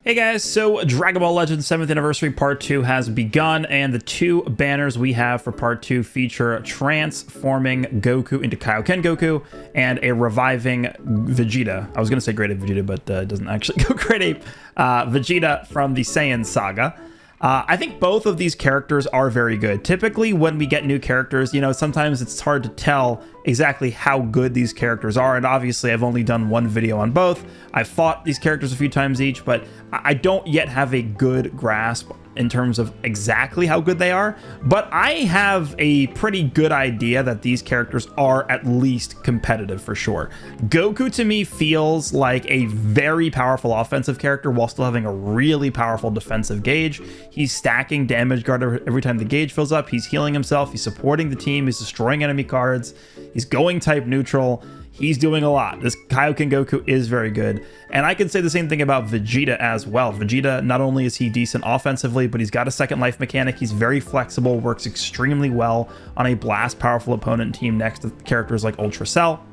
Hey guys, so Dragon Ball Legends 7th Anniversary Part 2 has begun, and the two banners we have for Part 2 feature transforming Goku into Kaioken Goku and a reviving Vegeta. I was going to say Great Ape Vegeta, but it doesn't actually go Great Ape. Vegeta from the SAIYAN saga. I think both of these characters are very good. Typically, when we get new characters, sometimes it's hard to tell exactly how good these characters are. And obviously, I've only done one video on both. I've fought these characters a few times each, but I don't yet have a good grasp in terms of exactly how good they are. But I have a pretty good idea that these characters are at least competitive for sure. Goku to me feels like a very powerful offensive character while still having a really powerful defensive gauge. He's stacking damage guard every time the gauge fills up. He's healing himself. He's supporting the team. He's destroying enemy cards. He's going type neutral. He's doing a lot. This Kaioken Goku is very good. And I can say the same thing about Vegeta as well. Vegeta, not only is he decent offensively, but he's got a second life mechanic. He's very flexible, works extremely well on a blast powerful opponent team next to characters like Ultra Cell.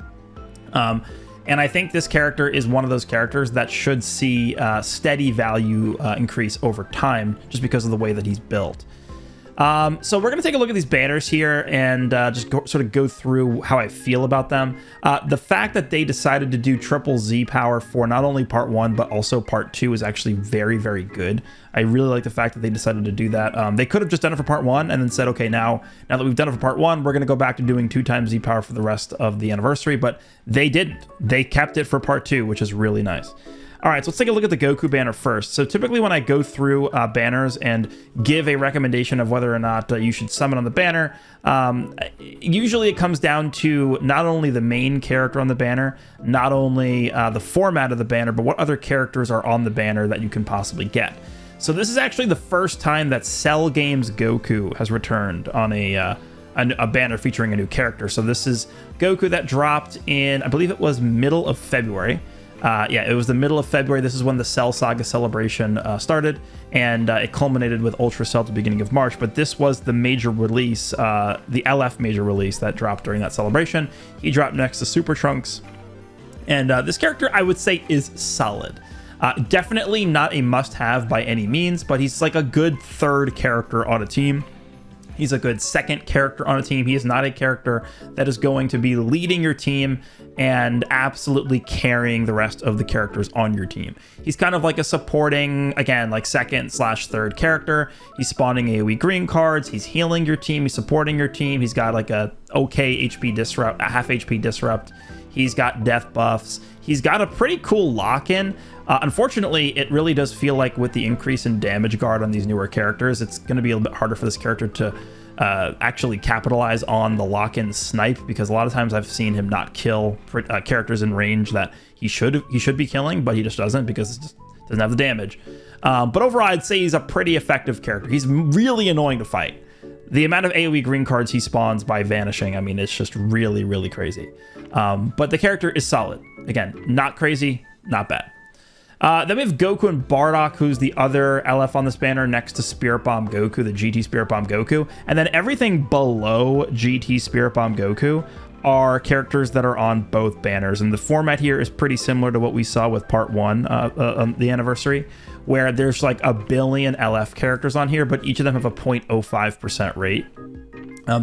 And I think this character is one of those characters that should see steady value increase over time just because of the way that he's built. So we're going to take a look at these banners here and just sort of go through how I feel about them. The fact that they decided to do triple Z power for not only part 1, but also part 2 is actually very, very good. I really like the fact that they decided to do that. They could have just done it for part 1 and then said, okay, now that we've done it for part 1, we're going to go back to doing 2 times Z power for the rest of the anniversary, but they didn't. They kept it for part 2, which is really nice. All right, so let's take a look at the Goku banner first. So typically when I go through banners and give a recommendation of whether or not you should summon on the banner, usually it comes down to not only the main character on the banner, not only the format of the banner, but what other characters are on the banner that you can possibly get. So this is actually the first time that Cell Games Goku has returned on a banner featuring a new character. So this is Goku that dropped in, I believe it was middle of February. Yeah, it was the middle of February. This is when the Cell Saga celebration started, and it culminated with Ultra Cell at the beginning of March. But this was the major release, the LF major release that dropped during that celebration. He dropped next to Super Trunks, and this character I would say is solid. Definitely not a must-have by any means, but he's like a good third character on a team. He's a good second character on a team. He is not a character that is going to be leading your team and absolutely carrying the rest of the characters on your team. He's kind of like a supporting, again, like second/third character. He's spawning AoE green cards. He's healing your team. He's supporting your team. He's got like a okay HP disrupt, a half HP disrupt. He's got death buffs. He's got a pretty cool lock-in. Unfortunately, it really does feel like with the increase in damage guard on these newer characters, it's going to be a little bit harder for this character to actually capitalize on the lock-in snipe, because a lot of times I've seen him not kill characters in range that he should be killing, but he just doesn't because it just doesn't have the damage. But overall, I'd say he's a pretty effective character. He's really annoying to fight. The amount of AoE green cards he spawns by vanishing, I mean, it's just really, really crazy. But the character is solid. Again, not crazy, not bad. Then we have Goku and Bardock, who's the other LF on this banner next to Spirit Bomb Goku, the GT Spirit Bomb Goku. And then everything below GT Spirit Bomb Goku are characters that are on both banners. And the format here is pretty similar to what we saw with part 1 on the anniversary, where there's like a billion LF characters on here, but each of them have a 0.05% rate.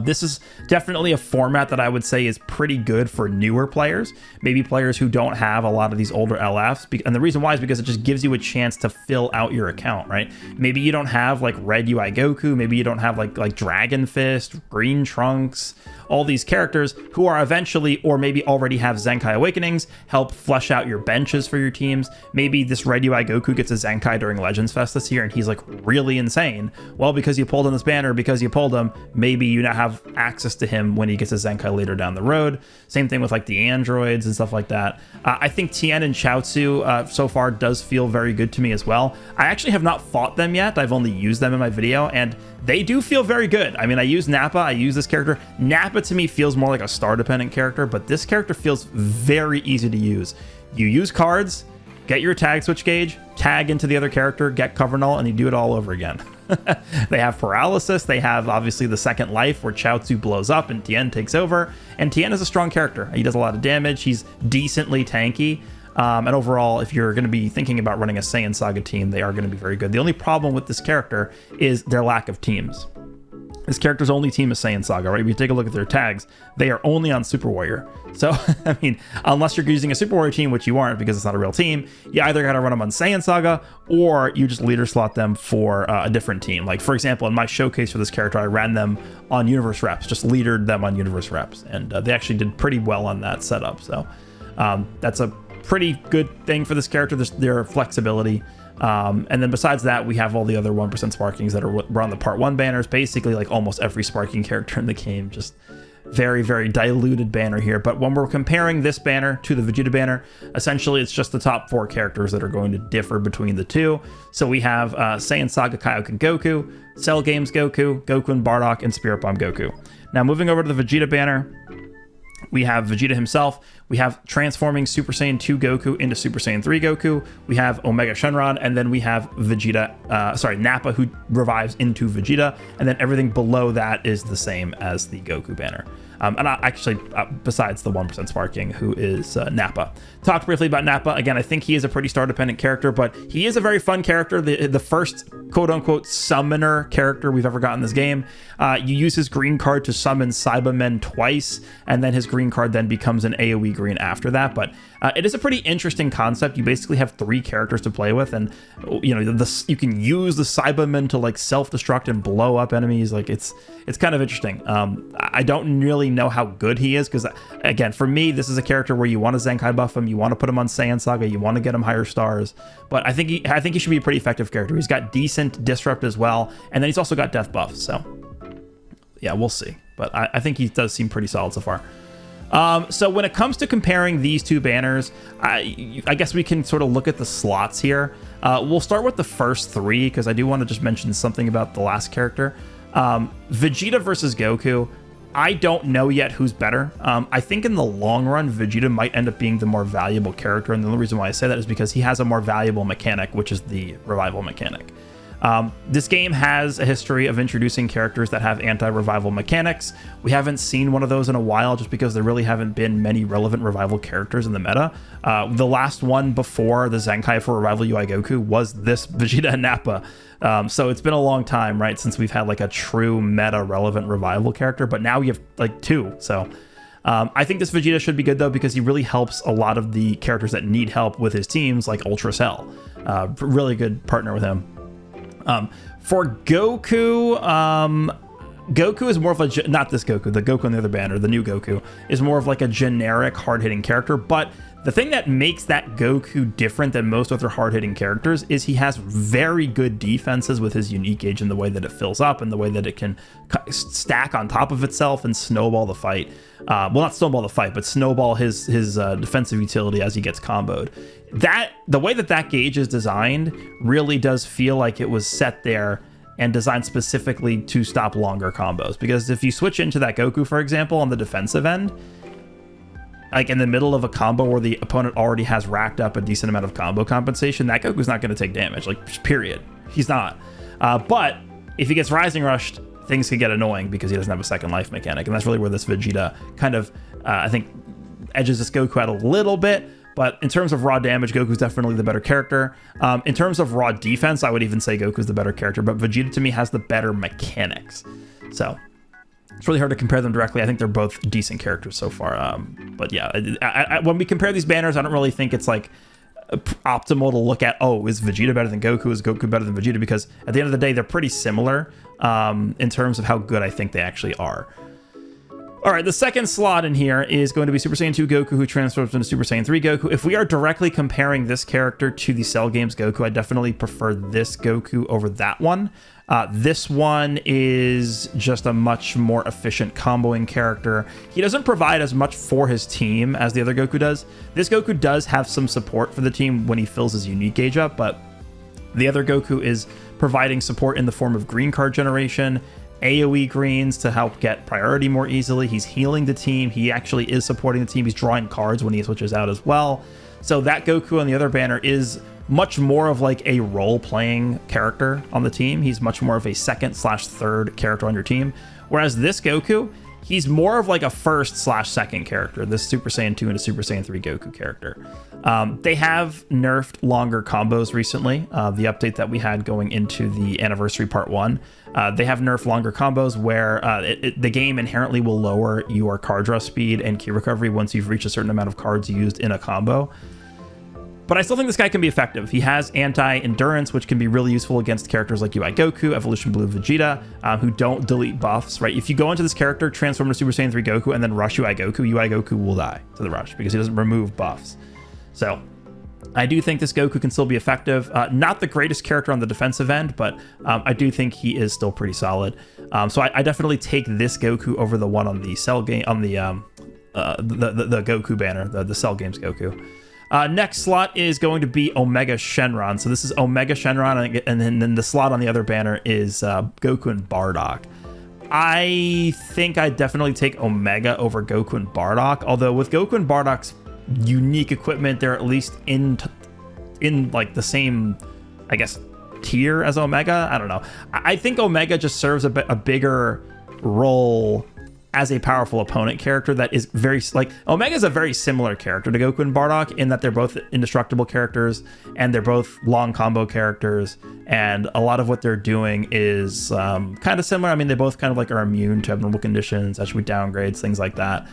This is definitely a format that I would say is pretty good for newer players, maybe players who don't have a lot of these older LFs. And the reason why is because it just gives you a chance to fill out your account, right? Maybe you don't have like Red UI Goku, maybe you don't have like Dragon Fist, Green Trunks, all these characters who are eventually, or maybe already have Zenkai Awakenings, help flesh out your benches for your teams. Maybe this Red UI Goku gets a Zenkai during Legends Fest this year and he's like really insane. Well, because you pulled in this banner, because you pulled him, maybe you now have access to him when he gets a Zenkai later down the road. Same thing with like the androids and stuff like that. I think Tien and Chaozu so far does feel very good to me as well. I actually have not fought them yet. I've only used them in my video, and they do feel very good. I mean, I use Nappa, I use this character. Nappa to me feels more like a star dependent character, but this character feels very easy to use. You use cards, get your tag switch gauge, tag into the other character, get cover null, and you do it all over again. They have paralysis. They have obviously the second life where Chaozu blows up and Tien takes over. And Tien is a strong character. He does a lot of damage. He's decently tanky. And overall, if you're going to be thinking about running a Saiyan Saga team, they are going to be very good. The only problem with this character is their lack of teams. This character's only team is Saiyan Saga, right? If you take a look at their tags, they are only on Super Warrior. So, I mean, unless you're using a Super Warrior team, which you aren't because it's not a real team, you either got to run them on Saiyan Saga or you just leader slot them for a different team. Like, for example, in my showcase for this character, I ran them on Universe Reps, just leadered them on Universe Reps. And they actually did pretty well on that setup. So, that's a pretty good thing for this character, their flexibility. And then besides that, we have all the other 1% sparkings that were on the part 1 banners. Basically, like almost every sparking character in the game. Just very, very diluted banner here. But when we're comparing this banner to the Vegeta banner, essentially it's just the top 4 characters that are going to differ between the two. So we have Saiyan Saga Kaioken Goku, Cell Games Goku, Goku and Bardock, and Spirit Bomb Goku. Now moving over to the Vegeta banner, we have Vegeta himself. We have transforming Super Saiyan 2 Goku into Super Saiyan 3 Goku. We have Omega Shenron, and then we have Vegeta, Nappa, who revives into Vegeta, and then everything below that is the same as the Goku banner. Besides the 1% sparking, who is Nappa. Talked briefly about Nappa. Again, I think he is a pretty star-dependent character, but he is a very fun character. The first quote-unquote summoner character we've ever gotten in this game. You use his green card to summon SAIYAN twice, and then his green card then becomes an AoE green after that. But it is a pretty interesting concept. You basically have 3 characters to play with, and you know you can use the SAIYAN to like self-destruct and blow up enemies. Like it's kind of interesting. I don't really know how good he is because, again, for me, this is a character where you want to Zenkai buff him, you want to put him on Saiyan Saga, you want to get him higher stars. But I think he should be a pretty effective character. He's got decent disrupt as well, and then he's also got death buff. So yeah, we'll see. But I think he does seem pretty solid so far. So when it comes to comparing these two banners, I guess we can sort of look at the slots here. We'll start with the first 3 because I do want to just mention something about the last character. Vegeta versus Goku. I don't know yet who's better. I think in the long run, Vegeta might end up being the more valuable character. And the only reason why I say that is because he has a more valuable mechanic, which is the revival mechanic. This game has a history of introducing characters that have anti-revival mechanics. We haven't seen one of those in a while just because there really haven't been many relevant revival characters in the meta. The last one before the Zenkai for Revival UI Goku was this Vegeta and Nappa. So it's been a long time, right, since we've had like a true meta relevant revival character, but now we have like 2. So I think this Vegeta should be good though, because he really helps a lot of the characters that need help with his teams, like Ultra Cell. Really good partner with him. For Goku, Goku is more of a, not this Goku, the Goku on the other banner, the new Goku, is more of like a generic hard-hitting character, but the thing that makes that Goku different than most other hard-hitting characters is he has very good defenses with his unique gauge and the way that it fills up and the way that it can stack on top of itself and snowball the fight. Well, not snowball the fight, but snowball his defensive utility as he gets comboed. The way that gauge is designed really does feel like it was set there and designed specifically to stop longer combos. Because if you switch into that Goku, for example, on the defensive end, like in the middle of a combo where the opponent already has racked up a decent amount of combo compensation, that Goku's not going to take damage, like period. He's not. But if he gets Rising Rushed, things can get annoying because he doesn't have a second life mechanic. And that's really where this Vegeta kind of, I think, edges this Goku out a little bit. But in terms of raw damage, Goku's definitely the better character. In terms of raw defense, I would even say Goku's the better character, but Vegeta to me has the better mechanics. So it's really hard to compare them directly. I think they're both decent characters so far. But yeah, when we compare these banners, I don't really think it's like optimal to look at, oh, is Vegeta better than Goku? Is Goku better than Vegeta? Because at the end of the day, they're pretty similar in terms of how good I think they actually are. All right, the second slot in here is going to be Super Saiyan 2 Goku, who transforms into Super Saiyan 3 Goku. If we are directly comparing this character to the Cell Games Goku, I definitely prefer this Goku over that one. This one is just a much more efficient comboing character. He doesn't provide as much for his team as the other Goku does. This Goku does have some support for the team when he fills his unique gauge up, but the other Goku is providing support in the form of green card generation, AoE greens to help get priority more easily. He's healing the team. He actually is supporting the team. He's drawing cards when he switches out as well. So that Goku on the other banner is much more of like a role-playing character on the team. He's much more of a second/third character on your team. Whereas this Goku, he's more of like a first/second character, this Super Saiyan 2 and a Super Saiyan 3 Goku character. They have nerfed longer combos recently. The update that we had going into the Anniversary Part 1, they have nerfed longer combos where the game inherently will lower your card draw speed and key recovery once you've reached a certain amount of cards used in a combo. But I still think this guy can be effective. He has anti-endurance, which can be really useful against characters like UI Goku, Evolution Blue Vegeta, who don't delete buffs, right? If you go into this character, transform to Super Saiyan 3 Goku, and then rush UI Goku will die to the rush because he doesn't remove buffs. So I do think this Goku can still be effective. Not the greatest character on the defensive end, but I do think he is still pretty solid. So I definitely take this Goku over the one on the Cell game, on the Goku banner, the Cell Games Goku. Next slot is going to be Omega Shenron. So this is Omega Shenron, and then the slot on the other banner is Goku and Bardock. I think I definitely take Omega over Goku and Bardock, although with Goku and Bardock's unique equipment, they're at least in like the same, I guess, tier as Omega. I don't know. I think Omega just serves a bigger role as a powerful opponent character that is very, like, Omega is a very similar character to Goku and Bardock in that they're both indestructible characters and they're both long combo characters, and a lot of what they're doing is kind of similar. I mean, they both kind of like are immune to abnormal conditions, attribute downgrades, things like that.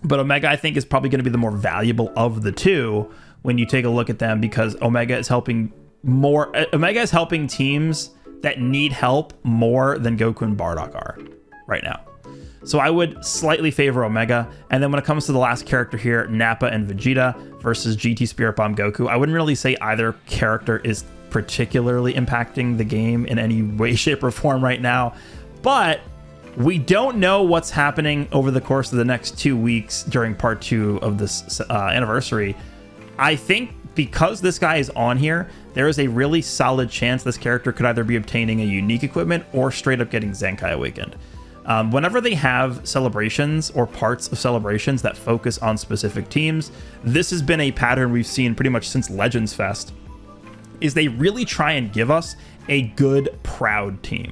But Omega, I think, is probably going to be the more valuable of the two when you take a look at them, because Omega is helping teams that need help more than Goku and Bardock are right now. So I would slightly favor Omega. And then when it comes to the last character here, Nappa and Vegeta versus GT Spirit Bomb Goku, I wouldn't really say either character is particularly impacting the game in any way, shape, or form right now. But we don't know what's happening over the course of the next 2 weeks during part 2 of this anniversary. I think because this guy is on here, there is a really solid chance this character could either be obtaining a unique equipment or straight up getting Zenkai Awakened. Whenever they have celebrations or parts of celebrations that focus on specific teams, this has been a pattern we've seen pretty much since Legends Fest, is they really try and give us a good proud team.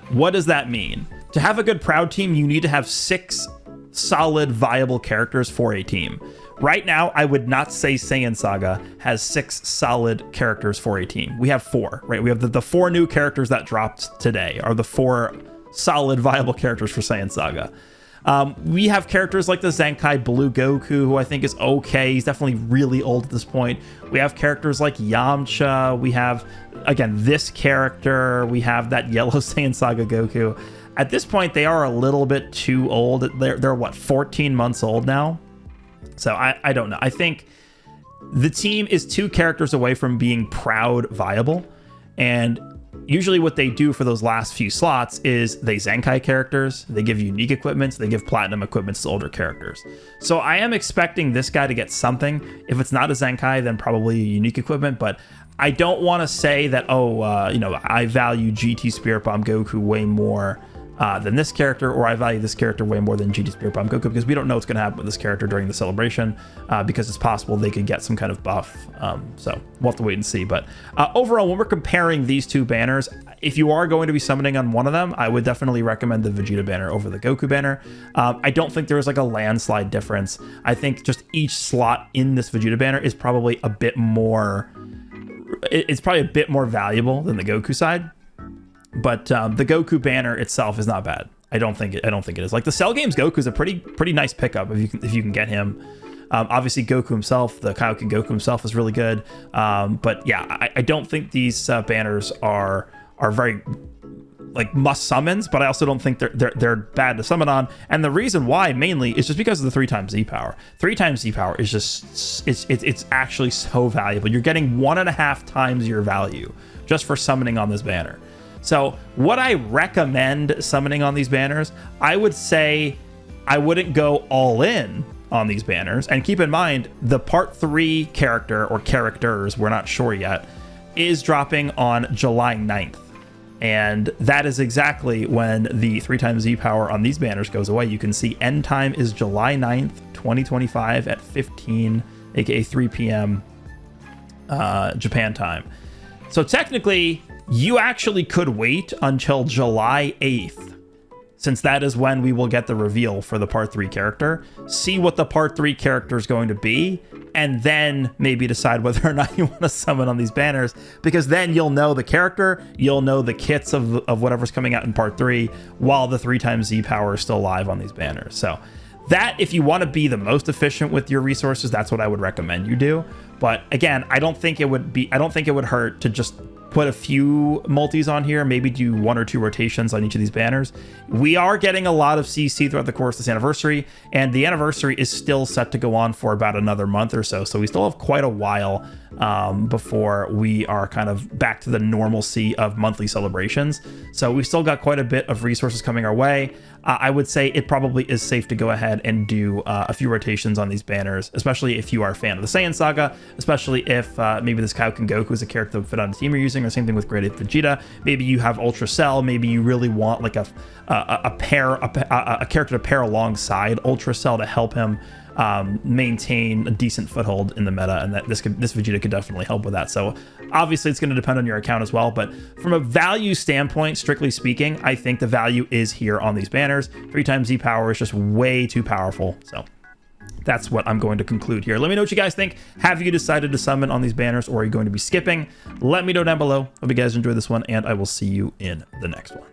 What does that mean? To have a good proud team, you need to have 6 solid, viable characters for a team. Right now, I would not say Saiyan Saga has 6 solid characters for a team. We have 4, right? We have the 4 new characters that dropped today are the 4 solid, viable characters for Saiyan Saga. We have characters like the Zenkai Blue Goku, who I think is okay. He's definitely really old at this point. We have characters like Yamcha. We have, again, this character. We have that yellow Saiyan Saga Goku. At this point, they are a little bit too old. They're what, 14 months old now? So I don't know. I think the team is 2 characters away from being proud viable. And usually what they do for those last few slots is they Zenkai characters, they give unique equipments, they give platinum equipments to older characters. So I am expecting this guy to get something. If it's not a Zenkai, then probably a unique equipment. But I don't want to say that, I value GT Spirit Bomb Goku way more than this character, or I value this character way more than GT Spirit Bomb Goku, because we don't know what's going to happen with this character during the celebration, because it's possible they could get some kind of buff. So we'll have to wait and see. But overall, when we're comparing these 2 banners, if you are going to be summoning on one of them, I would definitely recommend the Vegeta banner over the Goku banner. I don't think there's like a landslide difference. I think just each slot in this Vegeta banner is probably a bit more, it's probably a bit more valuable than the Goku side. But the Goku banner itself is not bad. I don't think it is. Like, the Cell Games Goku is a pretty nice pickup if you can get him. Obviously, Goku himself, the Kaioken Goku himself, is really good. But yeah, I don't think these banners are very like must summons, but I also don't think they're bad to summon on. And the reason why mainly is just because of the 3 times Z power. 3 times Z power is just it's actually so valuable. You're getting 1.5 times your value just for summoning on this banner. So what I recommend summoning on these banners, I would say I wouldn't go all in on these banners. And keep in mind, the part 3 character, or characters, we're not sure yet, is dropping on July 9th. And that is exactly when the 3 times Z power on these banners goes away. You can see end time is July 9th, 2025 at 15, aka 3 p.m. Japan time. So technically, you actually could wait until July 8th since that is when we will get the reveal for the part 3 character. See what the part 3 character is going to be, and then maybe decide whether or not you want to summon on these banners, because then you'll know the character, you'll know the kits of whatever's coming out in part 3, while the 3x Z power is still live on these banners. So that, if you want to be the most efficient with your resources, that's what I would recommend you do. But again, I don't think it would hurt to just put a few multis on here, maybe do 1 or 2 rotations on each of these banners. We are getting a lot of CC throughout the course of this anniversary, and the anniversary is still set to go on for about another month or so. So we still have quite a while before we are kind of back to the normalcy of monthly celebrations. So we've still got quite a bit of resources coming our way. I would say it probably is safe to go ahead and do a few rotations on these banners, especially if you are a fan of the Saiyan saga, especially if maybe this Kaioken Goku is a character that would fit on the team you're using, or same thing with Great Ape Vegeta. Maybe you have Ultra Cell. Maybe you really want like a character to pair alongside Ultra Cell to help him maintain a decent foothold in the meta, and that this Vegeta could definitely help with that. So obviously it's going to depend on your account as well, but from a value standpoint, strictly speaking, I think the value is here on these banners. 3x Z power is just way too powerful. So that's what I'm going to conclude here. Let me know what you guys think. Have you decided to summon on these banners, or are you going to be skipping? Let me know down below. Hope you guys enjoyed this one, and I will see you in the next one.